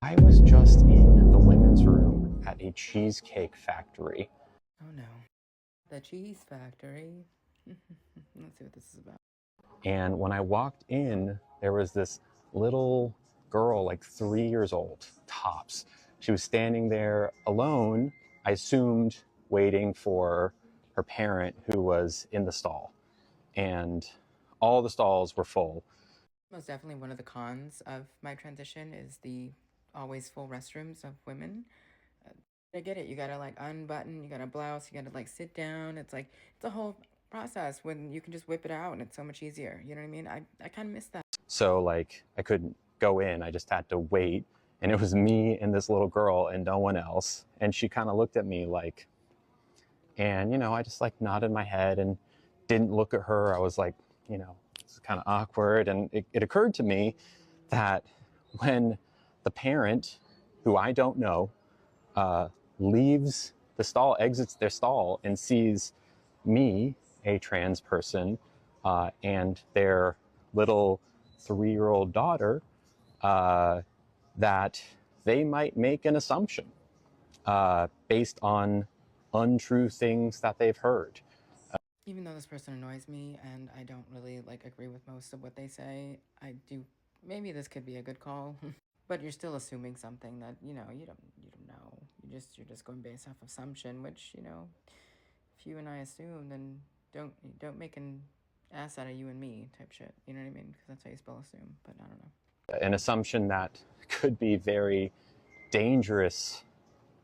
I was just in the women's room at a cheesecake factory, Oh no. The cheese factory. Let's see what this is about. and when I walked in, there was this little girl, like 3 years old, tops. She was standing there alone, I assumed waiting for her parent who was in the stall. And all the stalls were full. Most definitely one of the cons of my transition is the always full restrooms of women. Uh, I get it. You gotta like unbutton, you gotta blouse, you gotta like sit down. It's like, it's a whole process when you can just whip it out and it's so much easier. You know what I mean? I kind of miss that. So, like, I couldn't go in, I just had to wait. And it was me and this little girl and no one else. And she kind of looked at me like, and, I just like nodded my head and didn't look at her. I was like, it's kind of awkward. And it occurred to me that when the parent, who I don't know, uh, leaves the stall, exits their stall, and sees me, a trans person, and their little 3-year-old daughter, uh, that they might make an assumption based on untrue things that they've heard. Even though this person annoys me and I don't really like agree with most of what they say, I do. Maybe this could be a good call. But you're still assuming something that you don't know. You're just going based off assumption, which if you and I assume, then don't make an ass out of you and me type shit. You know what I mean? Because that's how you spell assume. But I don't know. An assumption that could be very dangerous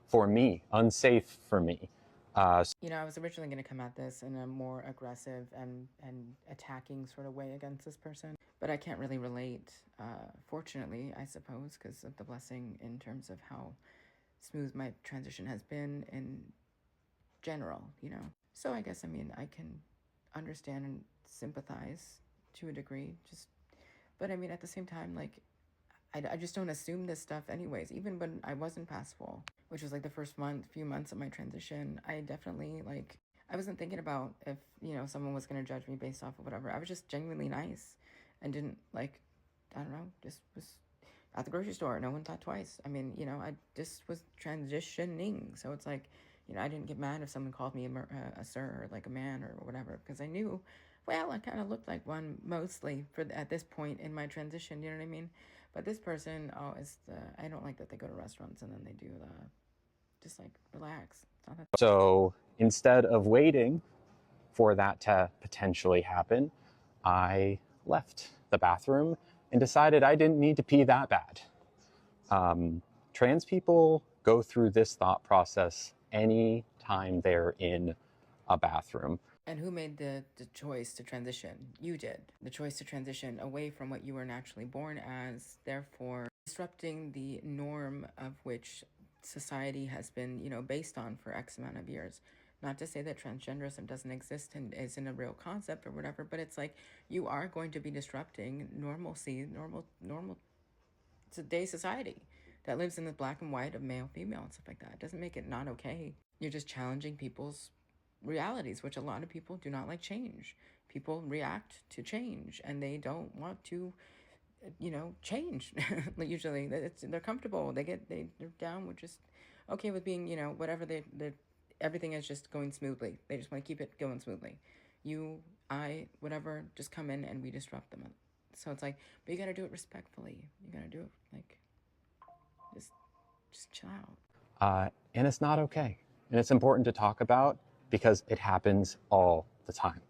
for me, unsafe for me. I was originally going to come at this in a more aggressive and attacking sort of way against this person, but I can't really relate. Fortunately, I suppose, because of the blessing in terms of how smooth my transition has been in general. So I guess I can understand and sympathize to a degree. But I mean, at the same time, like I just don't assume this stuff anyways. Even when I wasn't passable, which was like the first few months of my transition, I definitely like I wasn't thinking about if someone was gonna judge me based off of whatever. I was just genuinely nice, and didn't like I don't know, just was at the grocery store. No one thought twice. I mean, I just was transitioning, so it's like I didn't get mad if someone called me a sir or like a man or whatever because I knew. Well, I kind of looked like one mostly at this point in my transition. You know what I mean? But this person, oh, I don't like that they go to restaurants and then they do the just like relax. It's not that. So instead of waiting for that to potentially happen, I left the bathroom and decided I didn't need to pee that bad. Trans people go through this thought process any time they're in a bathroom. And who made the choice to transition? You did. The choice to transition away from what you were naturally born as, therefore disrupting the norm of which society has been, based on for X amount of years. Not to say that transgenderism doesn't exist and isn't a real concept or whatever, but it's like you are going to be disrupting normalcy, normal today's society that lives in the black and white of male, female, and stuff like that. It doesn't make it not okay. You're just challenging people's realities, which a lot of people do not like change. People react to change and they don't want to, change. Usually, they're comfortable. They're down with just okay with being, whatever they everything is just going smoothly. They just want to keep it going smoothly. You, I, whatever, just come in and we disrupt them. So it's like, but you gotta do it respectfully. You gotta do it like just just chill out. And it's not okay. And it's important to talk about because it happens all the time.